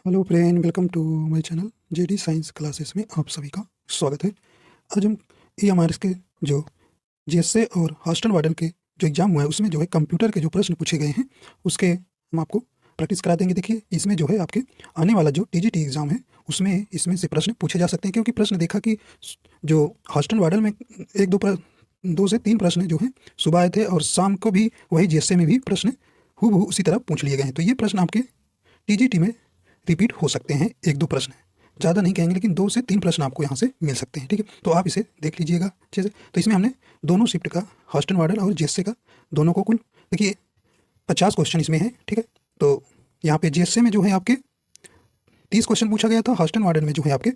Hello friend, welcome to my channel JD science classes में आप सभी का स्वागत है। आज हम EMRS के जो जीएसए और हॉस्टल वार्डन के जो एग्ज़ाम हुआ है उसमें जो है कंप्यूटर के जो प्रश्न पूछे गए हैं उसके हम आपको प्रैक्टिस करा देंगे। देखिए, इसमें जो है आपके आने वाला जो टीजीटी एग्ज़ाम है उसमें इसमें से प्रश्न पूछे जा सकते हैं, क्योंकि प्रश्न देखा कि जो हॉस्टल वार्डन में दो से तीन प्रश्न जो हैं सुबह आए थे और शाम को भी वही जीएसए में भी प्रश्न हूबहू उसी तरह पूछ लिए गए हैं। तो ये प्रश्न आपके टीजीटी में रिपीट हो सकते हैं, एक दो प्रश्न, ज़्यादा नहीं कहेंगे लेकिन दो से तीन प्रश्न आपको यहाँ से मिल सकते हैं। ठीक है, तो आप इसे देख लीजिएगा अच्छे से। तो इसमें हमने दोनों शिफ्ट का, हॉस्टन वार्डन और जीएसए का, दोनों को कुल देखिए 50 क्वेश्चन इसमें है। ठीक है, तो यहाँ पे जीएसए में जो है आपके 30 क्वेश्चन पूछा गया था, हॉस्टन वार्डन में जो है आपके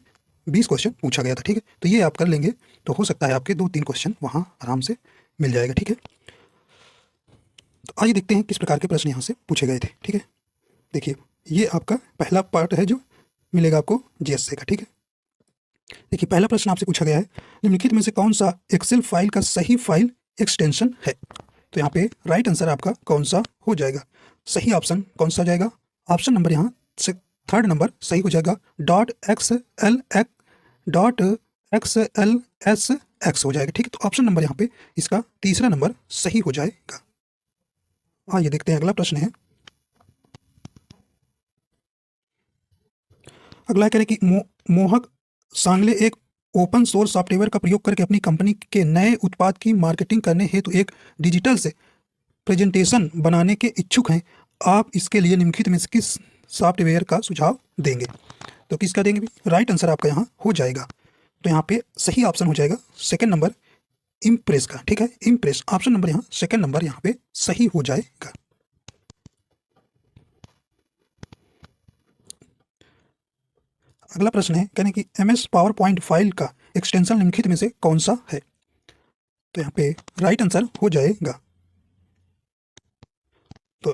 20 क्वेश्चन पूछा गया था। ठीक है, तो ये आप कर लेंगे तो हो सकता है आपके 2-3 क्वेश्चन वहाँ आराम से मिल जाएगा। ठीक है, तो आइए देखते हैं किस प्रकार के प्रश्न यहाँ से पूछे गए थे। ठीक है, देखिए ये आपका पहला पार्ट है जो मिलेगा आपको जीएसए का। ठीक है, देखिए पहला प्रश्न आपसे पूछा गया है, निम्नलिखित में से कौन सा एक्सेल फाइल का सही फाइल एक्सटेंशन है। तो यहाँ पे राइट आंसर आपका कौन सा हो जाएगा, सही ऑप्शन कौन सा जाएगा। ऑप्शन नंबर यहाँ से थर्ड नंबर सही हो जाएगा, .xlx हो जाएगा। ठीक है, तो ऑप्शन नंबर यहाँ पे इसका तीसरा नंबर सही हो जाएगा। आइए देखते हैं अगला प्रश्न है। अगला कह रहे कि मोहक सांगले एक ओपन सोर्स सॉफ्टवेयर का प्रयोग करके अपनी कंपनी के नए उत्पाद की मार्केटिंग करने हेतु एक डिजिटल से प्रेजेंटेशन बनाने के इच्छुक हैं। आप इसके लिए निम्नलिखित में से किस सॉफ्टवेयर का सुझाव देंगे। तो किसका देंगे भी, राइट आंसर आपका यहाँ हो जाएगा। तो यहाँ पे सही ऑप्शन हो जाएगा सेकंड नंबर इम्प्रेस का। ठीक है, इम्प्रेस ऑप्शन नंबर यहाँ सेकंड नंबर यहाँ पे सही हो जाएगा। अगला प्रश्न है, कहने कि MS पावर पॉइंट फाइल का एक्सटेंशन निम्नलिखित में से कौन सा है। तो यहाँ पे राइट आंसर हो जाएगा। तो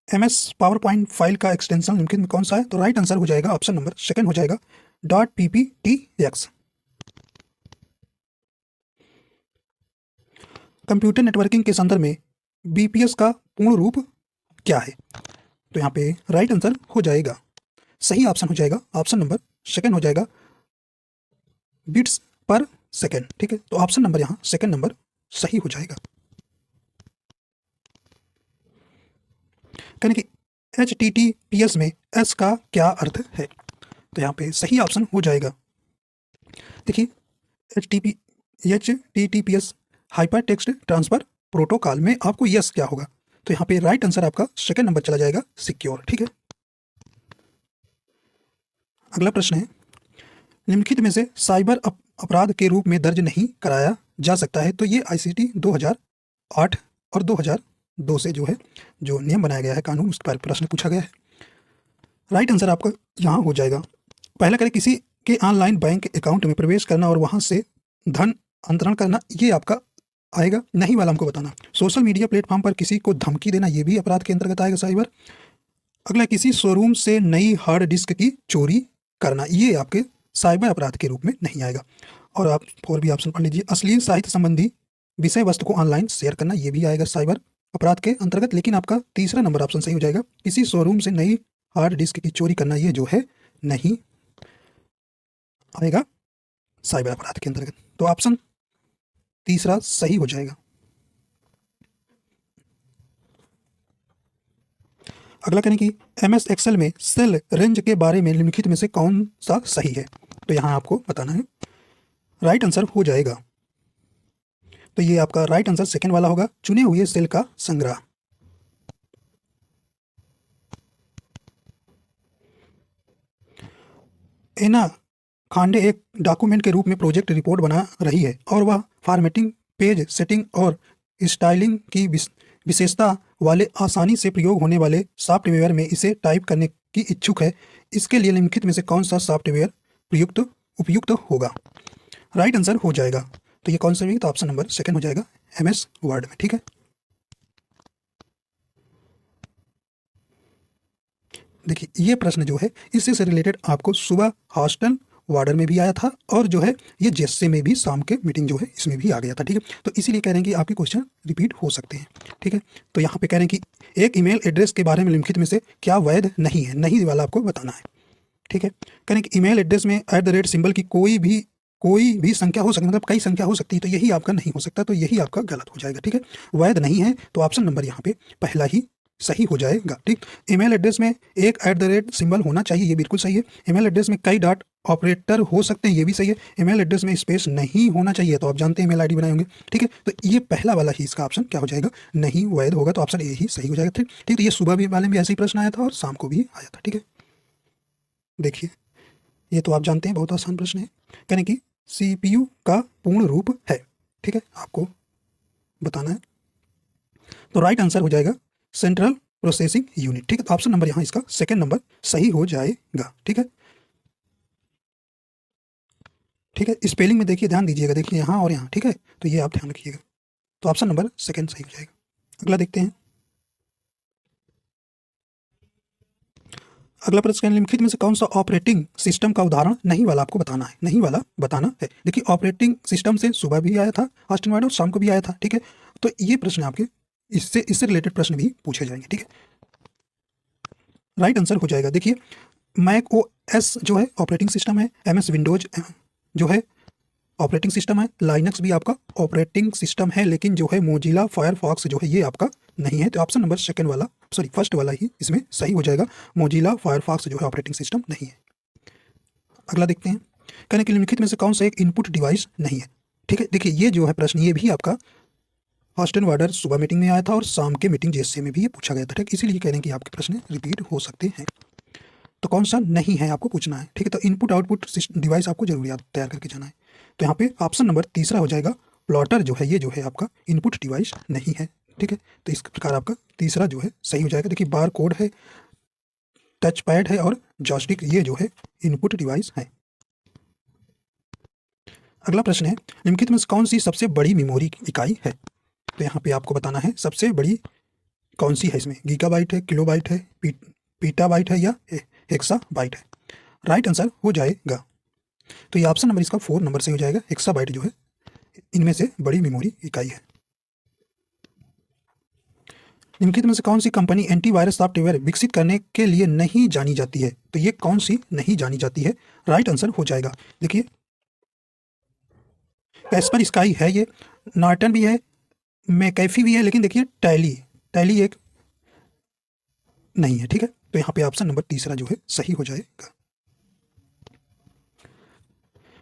MS पावर पॉइंट फाइल का एक्सटेंशन निम्नलिखित में कौन सा है। तो राइट आंसर हो जाएगा ऑप्शन नंबर सेकंड हो जाएगा .pptx। कंप्यूटर नेटवर्किंग के संदर्भ में BPS का पूर्ण रूप क्या है। तो यहाँ पे राइट आंसर हो जाएगा, सही ऑप्शन हो जाएगा ऑप्शन नंबर सेकंड हो जाएगा बिट्स पर सेकंड। ठीक है, तो ऑप्शन नंबर यहाँ सेकंड नंबर सही हो जाएगा। कहने की HTTPS में S का क्या अर्थ है। तो यहाँ पे सही ऑप्शन हो जाएगा, देखिए HTTPS hyper text transfer protocol में आपको यस क्या होगा। तो यहाँ पे राइट आंसर आपका सेकंड नंबर चला जाएगा सिक्योर। ठीक है, अगला प्रश्न है, निम्नलिखित में से साइबर अपराध के रूप में दर्ज नहीं कराया जा सकता है। तो ये ICT 2008 और 2002 से जो है जो नियम बनाया गया है, कानून, उस पर प्रश्न पूछा गया है। राइट आंसर आपका यहाँ हो जाएगा, पहला करें किसी के ऑनलाइन बैंक अकाउंट में प्रवेश करना और वहाँ से धन अंतरण करना, ये आपका आएगा। नहीं वाला हमको बताना। सोशल मीडिया प्लेटफॉर्म पर किसी को धमकी देना, ये भी अपराध के अंतर्गत आएगा साइबर। अगला, किसी शोरूम से नई हार्ड डिस्क की चोरी करना, ये आपके साइबर अपराध के रूप में नहीं आएगा। और आप और भी ऑप्शन पढ़ लीजिए, अश्लील साहित्य संबंधी विषय वस्तु को ऑनलाइन शेयर करना, ये भी आएगा साइबर अपराध के अंतर्गत। लेकिन आपका तीसरा नंबर ऑप्शन सही हो जाएगा, किसी शोरूम से नई हार्ड डिस्क की चोरी करना, ये जो है नहीं आएगा साइबर अपराध के अंतर्गत। तो ऑप्शन तीसरा सही हो जाएगा। अगला करें कि MS एक्सेल में सेल रेंज के बारे में निम्नलिखित में से कौन सा सही है। तो यहाँ आपको बताना है, राइट आंसर हो जाएगा। तो ये आपका राइट आंसर सेकंड वाला होगा, चुने हुए सेल का संग्रह। एना खांडे एक डॉक्यूमेंट के रूप में प्रोजेक्ट रिपोर्ट बना रही है और वह फॉर्मेटिंग, पेज सेटिंग और स्टाइलिंग की विशेषता वाले आसानी से प्रयोग होने वाले सॉफ्टवेयर में इसे टाइप करने की इच्छुक है। इसके लिए निम्नलिखित में से कौन सा सॉफ्टवेयर उपयुक्त होगा। राइट आंसर हो जाएगा, तो ये कौन सा भी, तो ऑप्शन नंबर सेकंड हो जाएगा MS वर्ड में। ठीक है, देखिए ये प्रश्न जो है इससे से रिलेटेड आपको सुबह हॉस्टल वार्डर में भी आया था और जो है ये जेएसए में भी शाम के मीटिंग जो है इसमें भी आ गया था। ठीक है, तो इसीलिए कह रहे हैं कि आपके क्वेश्चन रिपीट हो सकते हैं। ठीक है, तो यहाँ पे कह रहे हैं कि एक ईमेल एड्रेस के बारे में निम्नलिखित में से क्या वैध नहीं है, नहीं वाला आपको बताना है। ठीक है, कह रहे हैं कि ईमेल एड्रेस में @ सिंबल की कोई भी संख्या हो सकती है, मतलब कई संख्या हो सकती है, तो यही आपका नहीं हो सकता, तो यही आपका गलत हो जाएगा। ठीक है, वैध नहीं है, तो ऑप्शन नंबर यहाँ पे पहला ही सही हो जाएगा। ठीक, ईमेल एड्रेस में एक @ सिंबल होना चाहिए, ये बिल्कुल सही है। ईमेल एड्रेस में कई डॉट ऑपरेटर हो सकते हैं, ये भी सही है। ईमेल एड्रेस में स्पेस नहीं होना चाहिए, तो आप जानते हैं ईमेल आईडी बनाए होंगे। ठीक है, तो ये पहला वाला ही इसका ऑप्शन क्या हो जाएगा, नहीं वैध होगा, तो ऑप्शन ए ही सही हो जाएगा। ठीक ठीक, तो ये सुबह भी वाले में ऐसे ही प्रश्न आया था और शाम को भी आया था। ठीक है, देखिए ये तो आप जानते हैं, बहुत आसान प्रश्न है। कहने की सीपीयू का पूर्ण रूप है। ठीक है, आपको बताना है, तो राइट आंसर हो जाएगा सेंट्रल प्रोसेसिंग यूनिट। ठीक है, तो ऑप्शन नंबर यहाँ इसका सेकंड नंबर सही हो जाएगा। ठीक है, ठीक है, स्पेलिंग में देखिए, ध्यान दीजिएगा, देखिए यहाँ और यहाँ। ठीक है, तो ये आप ध्यान रखिएगा, तो ऑप्शन नंबर सेकंड सही हो जाएगा। अगला देखते हैं। अगला प्रश्न, निम्नलिखित में से कौन सा ऑपरेटिंग सिस्टम का उदाहरण नहीं वाला आपको बताना है, नहीं वाला बताना है। देखिए ऑपरेटिंग सिस्टम से सुबह भी आया था हॉस्टन और शाम को भी आया था। ठीक है, तो ये प्रश्न आपके इससे रिलेटेड प्रश्न भी पूछे जाएंगे। ठीक है, राइट आंसर हो जाएगा, देखिए मैक ओ एस जो है ऑपरेटिंग सिस्टम है, MS विंडोज जो है ऑपरेटिंग सिस्टम है, लाइनक्स भी आपका ऑपरेटिंग सिस्टम है, लेकिन जो है मोजिला फायरफॉक्स जो है ये आपका नहीं है, तो ऑप्शन नंबर सेकंड वाला, सॉरी फर्स्ट वाला ही इसमें सही हो जाएगा। मोजिला फायरफॉक्स जो है ऑपरेटिंग सिस्टम नहीं है। अगला देखते हैं, कहने के निम्नलिखित में से कौन सा एक इनपुट डिवाइस नहीं है। ठीक है, देखिए ये जो है प्रश्न, ये भी आपका हॉस्टन वार्डर सुबह मीटिंग में आया था और शाम के मीटिंग जेएसए में भी ये पूछा गया था। ठीक, इसीलिए कह रहे हैं कि आपके प्रश्न रिपीट हो सकते हैं, तो कौन सा नहीं है आपको पूछना है। ठीक है, तो इनपुट आउटपुट डिवाइस आपको जरूर याद तैयार करके जाना है, तो यहाँ पे ऑप्शन नंबर तीसरा हो जाएगा प्लॉटर जो है, ये जो है आपका इनपुट डिवाइस नहीं है। ठीक है, तो इस प्रकार आपका तीसरा जो है सही हो जाएगा। देखिए बार कोड है, टच पैड है और जॉयस्टिक, ये जो है इनपुट डिवाइस है। अगला प्रश्न है, निम्नलिखित में से कौन सी सबसे बड़ी मेमोरी इकाई है, तो यहाँ पे आपको बताना है सबसे बड़ी कौन सी है इसमें, गीगाबाइट है, किलोबाइट है, पीटाबाइट है या हेक्साबाइट है। राइट आंसर हो जाएगा, तो ये ऑप्शन नंबर इसका 4 नंबर से हो जाएगा, हेक्साबाइट जो है इनमें से बड़ी मेमोरी इकाई है। निम्नलिखित में से कौन सी कंपनी एंटीवायरस सॉफ्टवेयर विकसित करने के लिए नहीं जानी जाती है, तो ये कौन सी नहीं जानी जाती है। राइट आंसर हो जाएगा, देखिए कैस्पर स्काई है, ये नॉर्टन भी है, मैकेफी भी है, लेकिन देखिए टैली एक नहीं है। ठीक है, तो यहाँ पे ऑप्शन नंबर तीसरा जो है सही हो जाएगा।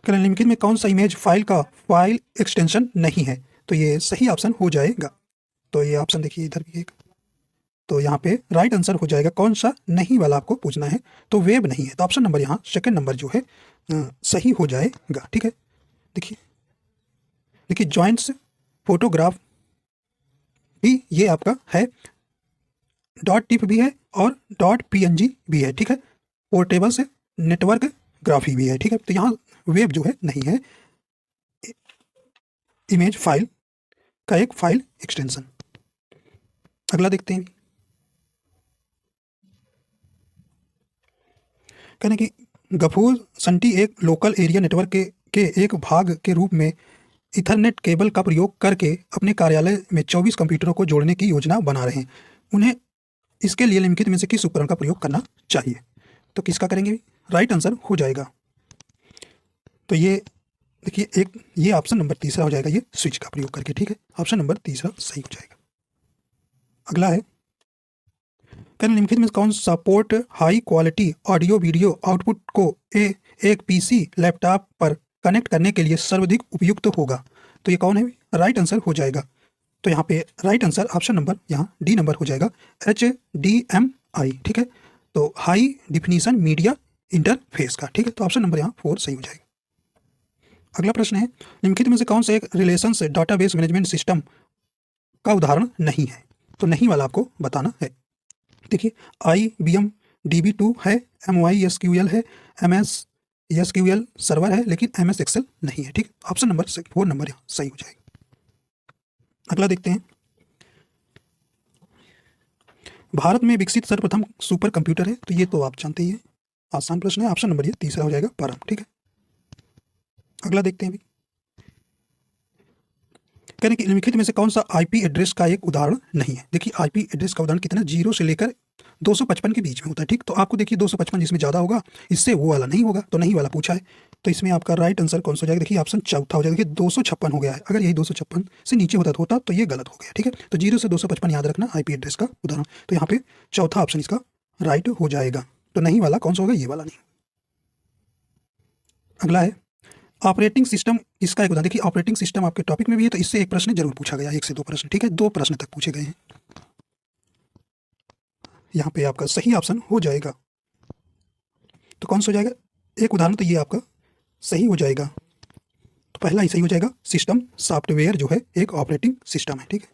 निम्नलिखित में कौन सा इमेज फाइल का फाइल एक्सटेंशन नहीं है, तो ये सही ऑप्शन हो जाएगा। तो ये ऑप्शन देखिए इधर भी एक, तो यहाँ पे राइट आंसर हो जाएगा, कौन सा नहीं वाला आपको पूछना है, तो वेब नहीं है, तो ऑप्शन नंबर यहाँ सेकंड नंबर जो है सही हो जाएगा। ठीक है, देखिए देखिए जॉइंट्स फोटोग्राफ भी ये आपका है, .tif भी है और .png भी है। ठीक है, पोर्टेबल से नेटवर्क ग्राफी भी है। ठीक है, तो यहाँ वेब जो है नहीं है, इमेज फाइल का एक फाइल एक्सटेंशन। अगला देखते हैं, कहने की गफूर संटी एक लोकल एरिया नेटवर्क के एक भाग के रूप में इथरनेट केबल का प्रयोग करके अपने कार्यालय में 24 कंप्यूटरों को जोड़ने की योजना बना रहे हैं। उन्हें इसके लिए निम्नलिखित में से किस उपकरण का प्रयोग करना चाहिए, तो किसका करेंगे। राइट आंसर हो जाएगा, तो ये देखिए एक ये ऑप्शन नंबर तीसरा हो जाएगा, ये स्विच का प्रयोग करके। ठीक है, ऑप्शन नंबर तीसरा सही हो जाएगा। अगला है, निम्नलिखित में कौन सा port high quality audio video output को एक पीसी लैपटॉप पर कनेक्ट करने के लिए सर्वाधिक उपयुक्त होगा, तो ये कौन है। राइट आंसर हो जाएगा, तो यहाँ पे राइट आंसर ऑप्शन नंबर यहाँ डी नंबर हो जाएगा, HDMI। ठीक है, तो हाई डिफिनीशन मीडिया इंटरफेस का। ठीक है, तो ऑप्शन नंबर यहाँ 4 सही हो जाएगा। अगला प्रश्न है, निम्नलिखित में से कौन सा एक रिलेशंस डाटाबेस मैनेजमेंट सिस्टम का उदाहरण नहीं है, तो नहीं वाला आपको बताना है। देखिए IBM DB2 है, MySQL है, MS SQL सर्वर है, लेकिन MS एक्सेल नहीं है। ठीक, ऑप्शन नंबर 4 नंबर यहाँ सही हो जाएगा। अगला देखते हैं, भारत में विकसित सर्वप्रथम सुपर कंप्यूटर है, तो ये तो आप जानते ही हैं, आसान प्रश्न है, ऑप्शन नंबर ये तीसरा हो जाएगा परम। ठीक है, अगला देखते हैं अभी। कह रहे हैं कि निम्नलिखित में से कौन सा आईपी एड्रेस का एक उदाहरण नहीं है। देखिए आईपी एड्रेस का उदाहरण कितना, 0 से लेकर 255 के बीच में होता है, ठीक। तो आपको देखिए 255 जिसमें ज़्यादा होगा इससे वो वाला नहीं होगा, तो नहीं वाला पूछा है। तो इसमें आपका राइट आंसर कौन सा हो जाएगा, देखिए ऑप्शन चौथा हो जाएगा। देखिए 256 हो गया है, अगर यही 256 से नीचे होता तो ये गलत हो गया, ठीक है। तो 0 से 255 याद रखना आईपी एड्रेस का उदाहरण। तो यहाँ पे चौथा ऑप्शन इसका राइट हो जाएगा। तो नहीं वाला कौन सा होगा, ये वाला नहीं। अगला है ऑपरेटिंग सिस्टम, इसका एक उदाहरण। देखिए ऑपरेटिंग सिस्टम आपके टॉपिक में भी है, तो इससे एक प्रश्न जरूर पूछा गया, 1 से 2 प्रश्न, ठीक है। 2 प्रश्न तक पूछे गए हैं। यहाँ पे आपका सही ऑप्शन हो जाएगा। तो कौन सा हो जाएगा, एक उदाहरण तो ये आपका सही हो जाएगा। तो पहला ही सही हो जाएगा, सिस्टम सॉफ्टवेयर जो है एक ऑपरेटिंग सिस्टम है, ठीक है।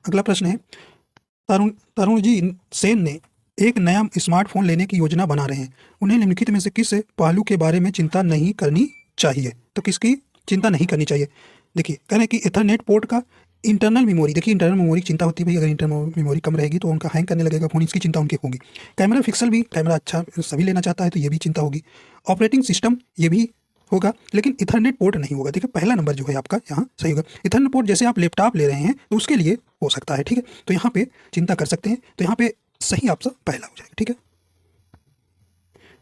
अगला प्रश्न है, तरुण जी सेन ने एक नया स्मार्टफोन लेने की योजना बना रहे हैं। उन्हें निम्नलिखित में से किस पहलू के बारे में चिंता नहीं करनी चाहिए। तो किसकी चिंता नहीं करनी चाहिए, देखिए कह रहे हैं कि इथरनेट पोर्ट का इंटरनल मेमोरी, देखिए इंटरनल मेमोरी की चिंता होती है भाई, अगर इंटरनल मेमोरी कम रहेगी तो उनका हैंग करने लगेगा फ़ोन, इसकी चिंता उनकी होगी। कैमरा पिक्सल भी, कैमरा अच्छा सभी लेना चाहता है तो ये भी चिंता होगी। ऑपरेटिंग सिस्टम ये भी होगा, लेकिन इथरनेट पोर्ट नहीं होगा। देखिए पहला नंबर जो है आपका यहाँ सही होगा। इथरनेट पोर्ट जैसे आप लैपटॉप ले रहे हैं तो उसके लिए हो सकता है, ठीक है। तो यहाँ पे चिंता कर सकते हैं, तो यहाँ पे सही ऑप्शन पहला हो जाएगा, ठीक है।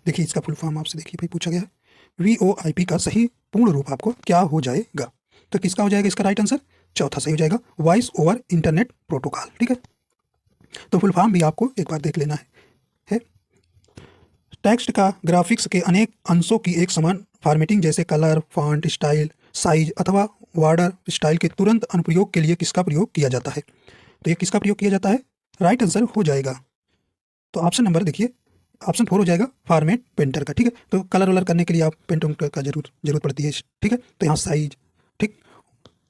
देखिए इसका फुल फॉर्म आपसे देखिए भाई पूछा गया है, VoIP का सही पूर्ण रूप आपको क्या हो जाएगा। तो किसका हो जाएगा इसका राइट आंसर, चौथा सही हो जाएगा, वॉइस ओवर इंटरनेट प्रोटोकॉल, ठीक है। तो फुल फॉर्म भी आपको एक बार देख लेना है। टेक्स्ट का ग्राफिक्स के अनेक अंशों की एक समान फॉर्मेटिंग जैसे कलर, फॉन्ट, स्टाइल, साइज अथवा बॉर्डर स्टाइल के तुरंत अनुप्रयोग के लिए किसका प्रयोग किया जाता है। तो ये किसका प्रयोग किया जाता है, राइट आंसर हो जाएगा। तो ऑप्शन नंबर देखिए, ऑप्शन 4 हो जाएगा, फॉर्मेट पेंटर का, ठीक है। तो कलर वलर करने के लिए आप पेंट का जरूरत पड़ती है, ठीक है। तो यहाँ साइज, ठीक,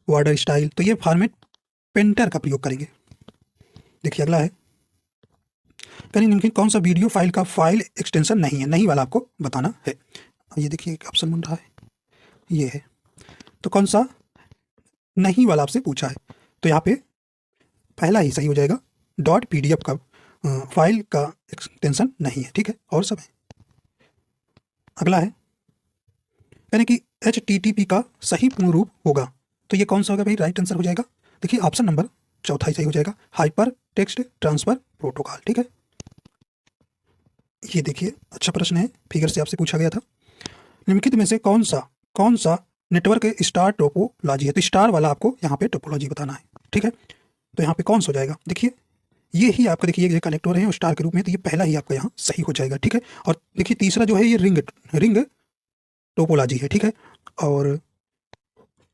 बॉर्डर स्टाइल, तो ये फॉर्मेट पेंटर का प्रयोग करेंगे। देखिए अगला है, कहीं निम्नलिखित कौन सा वीडियो फाइल का फाइल एक्सटेंशन नहीं है, नहीं वाला आपको बताना है। अब ये देखिए एक ऑप्शन बन रहा है, ये है। तो कौन सा नहीं वाला आपसे पूछा है, तो यहाँ पे पहला ही सही हो जाएगा, .pdf का फाइल का एक्सटेंशन नहीं है, ठीक है, और सब है। अगला है, यानी कि HTTP का सही पूर्ण रूप होगा, तो ये कौन सा होगा भाई, राइट आंसर हो जाएगा। देखिए ऑप्शन नंबर चौथा ही सही हो जाएगा, हाइपर टेक्स्ट ट्रांसफर प्रोटोकॉल, ठीक है। ये देखिए अच्छा प्रश्न है, फिगर से आपसे पूछा गया था। निम्नलिखित में से कौन सा नेटवर्क स्टार टोपोलॉजी है। तो स्टार वाला आपको यहाँ पे टोपोलॉजी बताना है, ठीक है। तो यहाँ पे कौन सा हो जाएगा, देखिए ये ही आपका, देखिए ये कनेक्टर है और स्टार के रूप में, तो ये पहला ही आपका यहाँ सही हो जाएगा, ठीक है। और देखिए तीसरा जो है ये रिंग टोपोलॉजी है, ठीक है। और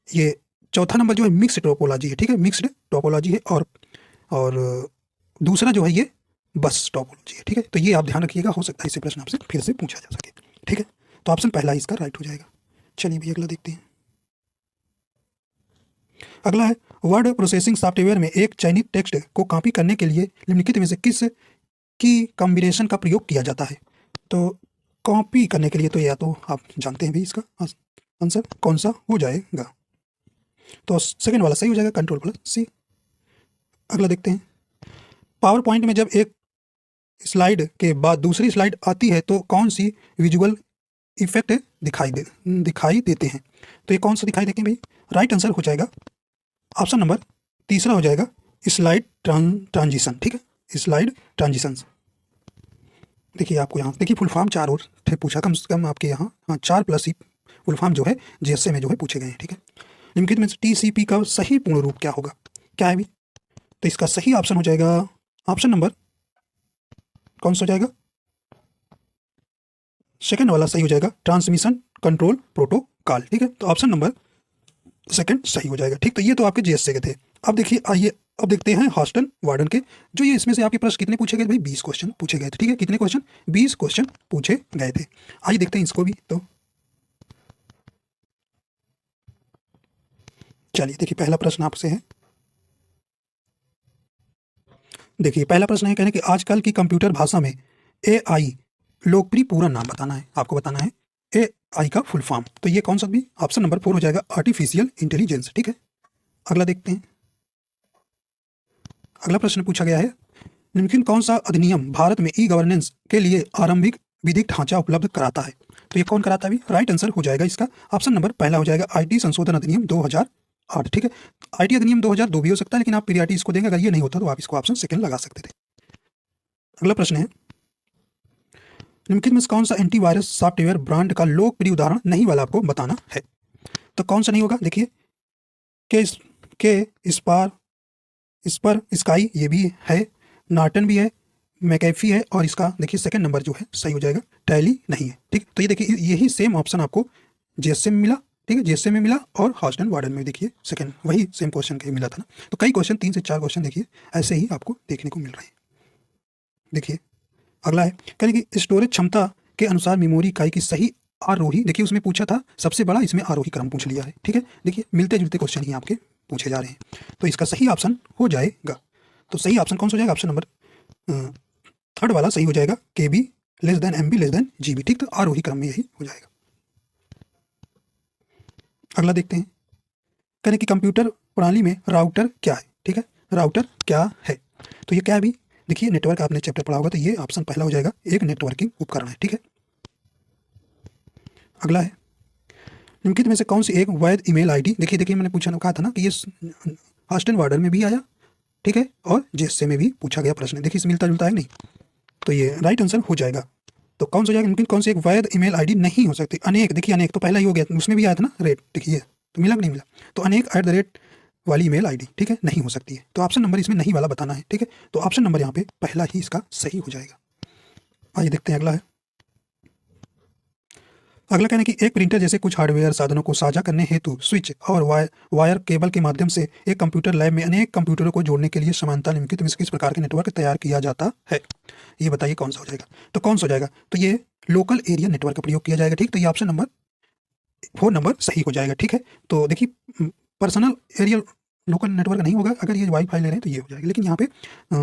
ये चौथा नंबर जो है मिक्स्ड टोपोलॉजी है, ठीक है, मिक्स्ड टोपोलॉजी है। और दूसरा जो है ये बस टोपोलॉजी है, ठीक है। तो ये आप ध्यान रखिएगा, हो सकता है इससे प्रश्न आपसे फिर से पूछा जा सके, ठीक है। तो ऑप्शन पहला इसका राइट हो जाएगा। चलिए भैया अगला देखते हैं। अगला है, वर्ड प्रोसेसिंग सॉफ्टवेयर में एक चयनित टेक्स्ट को कॉपी करने के लिए निम्नलिखित में से किस की कॉम्बिनेशन का प्रयोग किया जाता है। तो कॉपी करने के लिए तो या तो आप जानते हैं भी, इसका आंसर कौन सा हो जाएगा। तो सेकंड वाला सही हो जाएगा, Ctrl+C। अगला देखते हैं, पावर पॉइंट में जब एक स्लाइड के बाद दूसरी स्लाइड आती है तो कौन सी विजुअल इफेक्ट दिखाई देते हैं। तो ये कौन सा दिखाई देते हैं भाई, राइट आंसर हो जाएगा ऑप्शन नंबर तीसरा हो जाएगा, स्लाइड ट्रांजिशन, ठीक है, स्लाइड ट्रांजिशन। देखिए आपको यहाँ देखिए फुल फॉर्म 4 और थे पूछा, कम से कम आपके यहाँ 4+C फुल फॉर्म जो है GSA में जो है पूछे गए हैं, ठीक है। निम्नलिखित में TCP का सही पूर्ण रूप क्या होगा, क्या है भी। तो इसका सही ऑप्शन हो जाएगा ऑप्शन नंबर कौन सा हो जाएगा, सेकंड वाला सही हो जाएगा, ट्रांसमिशन कंट्रोल प्रोटोकॉल, ठीक है। तो ऑप्शन नंबर सेकंड सही हो जाएगा, ठीक। तो ये तो आपके GSA के थे। अब देखिए आइए अब देखते हैं हॉस्टन वार्डन के, जो ये इसमें से आपके प्रश्न कितने पूछे गए भाई, 20 क्वेश्चन पूछे गए थे, ठीक है। कितने क्वेश्चन, 20 क्वेश्चन पूछे गए थे। आइए देखते हैं इसको भी। तो चलिए देखिए पहला प्रश्न आपसे है, देखिए पहला प्रश्न है, कहने कि आजकल की कंप्यूटर भाषा में AI लोकप्रिय पूरा नाम बताना है, आपको बताना है AI का फुल फॉर्म। तो ये कौन सा भी, ऑप्शन नंबर 4 हो जाएगा, आर्टिफिशियल इंटेलिजेंस, ठीक है। अगला देखते हैं, अगला प्रश्न पूछा गया है, निम्नलिखित कौन सा अधिनियम भारत में ई गवर्नेंस के लिए आरंभिक विधिक ढांचा उपलब्ध कराता है। तो ये कौन कराता है भी? राइट आंसर हो जाएगा इसका ऑप्शन नंबर पहला हो जाएगा आईटी संशोधन अधिनियम 2008। ठीक है, आईटी अधिनियम 2002 भी हो सकता है, लेकिन आप पीआईटी इसको देंगे, अगर ये नहीं होता तो आप इसको ऑप्शन सेकंड लगा सकते थे। अगला प्रश्न है, निम्नलिखित में कौन सा एंटीवायरस सॉफ्टवेयर ब्रांड का लोकप्रिय उदाहरण नहीं वाला आपको बताना है? तो कौन सा नहीं होगा? देखिए, के स्पर स्काई ये भी है, नॉर्टन भी है, मैकेफी है, और इसका देखिए सेकंड नंबर जो है सही हो जाएगा टैली नहीं है। ठीक, तो ये देखिए यही सेम ऑप्शन आपको जेएसए में मिला। ठीक है, जेएसए में मिला और हॉस्टन वार्डन में देखिए सेकंड वही सेम क्वेश्चन का ही मिला था ना। तो कई क्वेश्चन 3 से 4 क्वेश्चन देखिए ऐसे ही आपको देखने को मिल रहे हैं। देखिए अगला है, कहें कि स्टोरेज क्षमता के अनुसार मेमोरी इकाई की सही आरोही, देखिए उसमें पूछा था सबसे बड़ा, इसमें आरोही क्रम पूछ लिया है। ठीक है, देखिए मिलते जुलते क्वेश्चन ही आपके पूछे जा रहे हैं। तो इसका सही ऑप्शन हो जाएगा, तो सही ऑप्शन कौन सा हो जाएगा? ऑप्शन नंबर थर्ड वाला सही हो जाएगा, KB less than MB less than GB। ठीक, तो आरोही क्रम में यही हो जाएगा। अगला देखते हैं, कहें कि कंप्यूटर प्रणाली में राउटर क्या है? ठीक है, राउटर क्या है? तो ये क्या है भी? देखिए नेटवर्क आपने चैप्टर पढ़ा होगा, तो ये ऑप्शन पहला हो जाएगा, एक नेटवर्किंग उपकरण है। ठीक है, अगला है, निम्नलिखित में से कौन सी एक वैध ईमेल आईडी? देखिए मैंने पूछा कहा था ना कि ये हॉस्टन वार्डन में भी आया, ठीक है, और जेएसए में भी पूछा गया प्रश्न। देखिए मिलता जुलता है नहीं, तो ये राइट आंसर हो जाएगा। तो कौन सा हो जाएगा? निम्नलिखित कौन सी एक वैध ईमेल आईडी नहीं हो सकती? अनेक, देखिए अनेक तो पहला ही हो गया, उसमें भी आया था ना रेट, देखिए तो मिला कि नहीं मिला? तो अनेक @ वाली ईमेल आईडी, ठीक है, नहीं हो सकती है। तो ऑप्शन नंबर इसमें नहीं वाला बताना है। ठीक है, तो ऑप्शन नंबर यहाँ पे पहला ही इसका सही हो जाएगा। आइए देखते हैं अगला है, अगला कहना कि एक प्रिंटर जैसे कुछ हार्डवेयर साधनों को साझा करने हेतु स्विच और वायर केबल के माध्यम से एक कंप्यूटर लैब में अनेक कंप्यूटरों को जोड़ने के लिए समानता निम्नलिखित में से किस प्रकार के नेटवर्क तैयार किया जाता है? ये बताइए कौन सा हो जाएगा? तो कौन सा हो जाएगा? तो ये लोकल एरिया नेटवर्क का प्रयोग किया जाएगा। ठीक, तो ये ऑप्शन नंबर 4 नंबर सही हो जाएगा। ठीक है, तो देखिए पर्सनल एरिया लोकल नेटवर्क नहीं होगा, अगर ये वाईफाई ले रहे हैं तो ये हो जाएगा, लेकिन यहाँ पे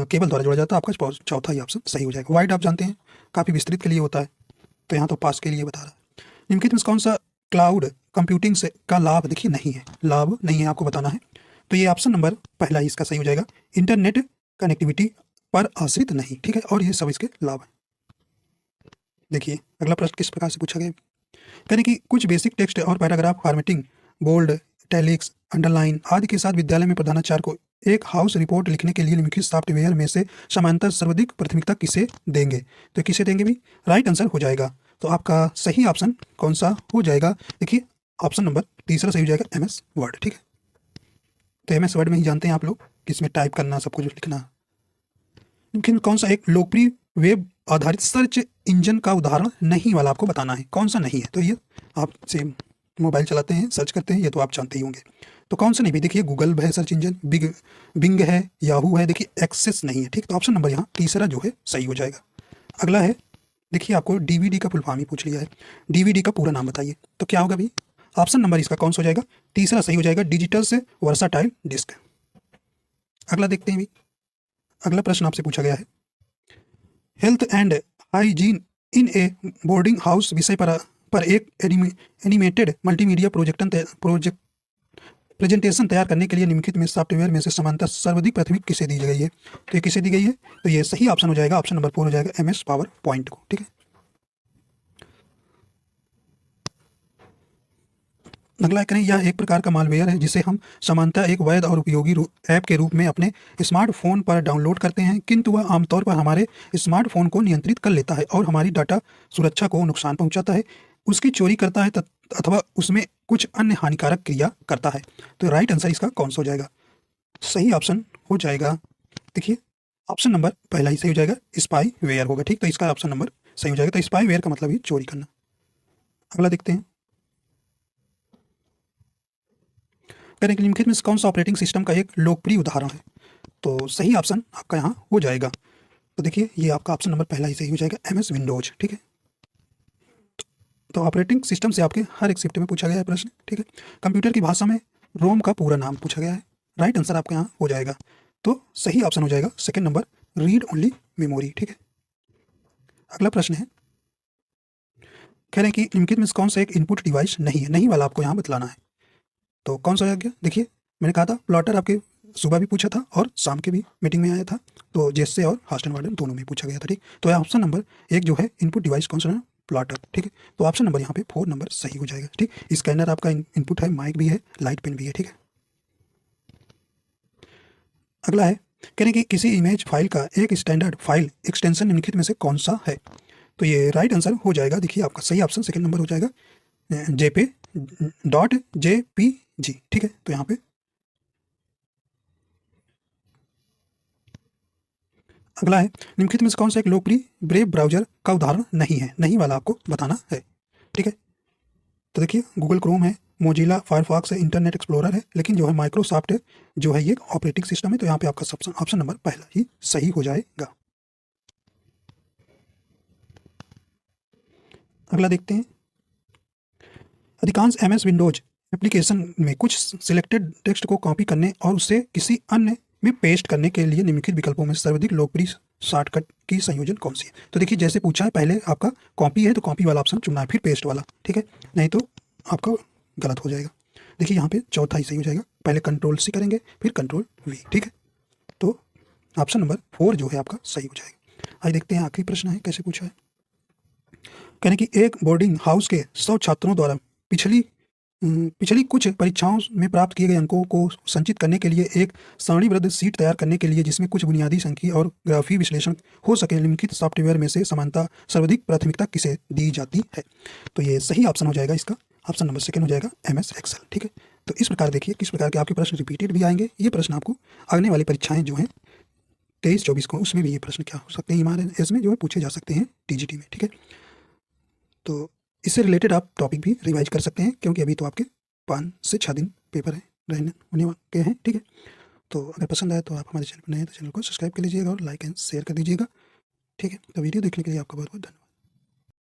केबल द्वारा जोड़ा जाता है। आपका चौथा ही ऑप्शन सही हो जाएगा। वाइड आप जानते हैं काफ़ी विस्तृत के लिए होता है, तो यहाँ तो पास के लिए बता रहा है। निम्नलिखित में कौन सा क्लाउड कंप्यूटिंग से का लाभ देखिए नहीं है, लाभ नहीं है आपको बताना है। तो ये ऑप्शन नंबर पहला ही इसका सही हो जाएगा, इंटरनेट कनेक्टिविटी पर आश्रित नहीं। ठीक है, और ये सब इसके लाभ है। देखिए अगला प्रश्न किस प्रकार से पूछा गया, यानी कि कुछ बेसिक टेक्स्ट और paragraph formatting, bold, italics, underline आदि के साथ विद्यालय में प्रधानाचार्य को एक हाउस रिपोर्ट लिखने के लिए निम्नलिखित सॉफ्टवेयर में से समांतर सर्वाधिक प्राथमिकता किसे देंगे? तो किसे देंगे भी? राइट आंसर हो जाएगा। तो आपका सही ऑप्शन कौन सा हो जाएगा? देखिए ऑप्शन नंबर तीसरा सही हो जाएगा, MS वर्ड। ठीक है, तो MS वर्ड में ही जानते हैं आप लोग कि इसमें टाइप करना, सब कुछ लिखना। लेकिन कौन सा एक लोकप्रिय वेब आधारित सर्च इंजन का उदाहरण नहीं वाला आपको बताना है? कौन सा नहीं है? तो ये आप से मोबाइल चलाते हैं, सर्च करते हैं, ये तो आप जानते ही होंगे। तो कौन सा नहीं भी? देखिए गूगल है सर्च इंजन, बिंग है, याहू है, देखिए एक्सेस नहीं है। ठीक, तो ऑप्शन नंबर यहाँ तीसरा जो है सही हो जाएगा। अगला है, देखिए आपको DVD का फुल फॉर्म ही पूछ लिया है, DVD का पूरा नाम बताइए। तो क्या होगा भाई? ऑप्शन नंबर इसका कौन सा हो जाएगा? तीसरा सही हो जाएगा, डिजिटल से वर्साटाइल डिस्क। अगला देखते हैं भी, अगला प्रश्न आपसे पूछा गया है, health and hygiene in A boarding house विषय पर एक एनिमेटेड मल्टीमीडिया प्रेजेंटेशन तैयार करने के लिए निम्नलिखित में सॉफ्टवेयर में से समानता सर्वाधिक प्राथमिक किसे दी गई है? तो ये किसे दी गई है? तो ये सही ऑप्शन हो जाएगा, ऑप्शन नंबर 4 हो जाएगा, MS पावर पॉइंट को। ठीक है, अगला करें, यह एक प्रकार का मालवेयर है जिसे हम सामान्यतः एक वैध और उपयोगी ऐप के रूप में अपने स्मार्टफोन पर डाउनलोड करते हैं, किंतु वह आमतौर पर हमारे स्मार्टफोन को नियंत्रित कर लेता है और हमारी डाटा सुरक्षा को नुकसान पहुंचाता है, उसकी चोरी करता है अथवा उसमें कुछ अन्य हानिकारक क्रिया करता है। तो राइट आंसर इसका कौन सा हो जाएगा? सही ऑप्शन हो जाएगा, देखिए ऑप्शन नंबर पहला ही सही हो जाएगा, स्पाई वेयर होगा। ठीक, तो इसका ऑप्शन नंबर सही हो जाएगा। तो स्पाई वेयर का मतलब ही चोरी करना। अगला देखते हैं, करें कि निम्नलिखित में कौन सा ऑपरेटिंग सिस्टम का एक लोकप्रिय उदाहरण है? तो सही ऑप्शन आपका यहाँ हो जाएगा। तो देखिए ये आपका ऑप्शन नंबर पहला ही सही हो जाएगा, MS विंडोज। ठीक है, तो ऑपरेटिंग सिस्टम से आपके हर एक शिफ्ट में पूछा गया है प्रश्न। ठीक है, कंप्यूटर की भाषा में रोम का पूरा नाम पूछा गया है। राइट आंसर आपका यहाँ हो जाएगा। तो सही ऑप्शन हो जाएगा second number, read only memory. ठीक है, अगला प्रश्न है, कह रहे हैं कि निम्नलिखित में कौन सा एक इनपुट डिवाइस नहीं है? नहीं वाला आपको यहाँ बतलाना है। तो कौन सा हो गया? देखिए मैंने कहा था प्लॉटर आपके सुबह भी पूछा था और शाम के भी मीटिंग में आया था, तो जेसे और हास्टन वार्डन दोनों में पूछा गया था। ठीक, तो ऑप्शन नंबर 1 जो है इनपुट डिवाइस कौन प्लॉटर। ठीक है, तो ऑप्शन नंबर यहाँ पे 4 नंबर सही हो जाएगा। ठीक, स्कैनर आपका इनपुट है, माइक भी है, लाइट पेन भी है। ठीक है, अगला है कह रहे हैं कि किसी इमेज फाइल का एक स्टैंडर्ड फाइल एक्सटेंशन निम्नलिखित में से कौन सा है। तो ये राइट आंसर हो जाएगा, देखिए आपका सही ऑप्शन सेकंड नंबर हो जाएगा, जेपे डॉट JPG। ठीक है, तो यहाँ पे अगला है निम्नलिखित में से कौन सा एक लोकप्रिय ब्रेव ब्राउजर का उदाहरण नहीं है, नहीं वाला आपको बताना है। ठीक है, तो देखिए गूगल क्रोम है, मोजिला फायरफॉक्स है, इंटरनेट एक्सप्लोरर है, लेकिन जो है माइक्रोसॉफ्ट है जो है ये ऑपरेटिंग सिस्टम है, तो यहाँ पे आपका ऑप्शन नंबर पहला ही सही हो जाएगा। अगला देखते हैं, अधिकांश MS विंडोज एप्लीकेशन में कुछ सिलेक्टेड टेक्स्ट को कॉपी करने और उसे किसी अन्य में पेस्ट करने के लिए निम्नलिखित विकल्पों में सर्वाधिक लोकप्रिय शॉर्टकट की संयोजन कौन सी है। तो देखिए जैसे पूछा है, पहले आपका कॉपी है तो कॉपी वाला ऑप्शन चुनना है, फिर पेस्ट वाला। ठीक है, नहीं तो आपका गलत हो जाएगा। देखिए यहाँ पे चौथा ही सही हो जाएगा, पहले कंट्रोल C करेंगे फिर कंट्रोल V। ठीक है, तो ऑप्शन नंबर 4 जो है आपका सही हो जाएगा। आइए देखते हैं आखिरी प्रश्न है कैसे पूछा है। कहने कि एक बोर्डिंग हाउस के 100 छात्रों द्वारा पिछली कुछ परीक्षाओं में प्राप्त किए गए अंकों को संचित करने के लिए एक सारणीबद्ध सीट तैयार करने के लिए जिसमें कुछ बुनियादी सांख्यिकी और ग्राफी विश्लेषण हो सके, निम्नलिखित सॉफ्टवेयर में से समानता सर्वाधिक प्राथमिकता किसे दी जाती है। तो ये सही ऑप्शन हो जाएगा, इसका ऑप्शन नंबर सेकंड हो जाएगा MS एक्सेल। ठीक है, तो इस प्रकार देखिए किस प्रकार के आपके प्रश्न रिपीटेड भी आएंगे। ये प्रश्न आपको आने वाली परीक्षाएं जो हैं 23-24 को, उसमें भी ये प्रश्न क्या हो सकते हैं, हमारे इसमें जो है पूछे जा सकते हैं TGT में। ठीक है, तो इससे रिलेटेड आप टॉपिक भी रिवाइज कर सकते हैं, क्योंकि अभी तो आपके 5 से 6 दिन पेपर है रहने होने के हैं। ठीक है, तो अगर पसंद आए तो आप हमारे चैनल पर नए हैं तो चैनल को सब्सक्राइब कर लीजिएगा और लाइक एंड शेयर कर दीजिएगा। ठीक है, तो वीडियो देखने के लिए आपका बहुत बहुत धन्यवाद।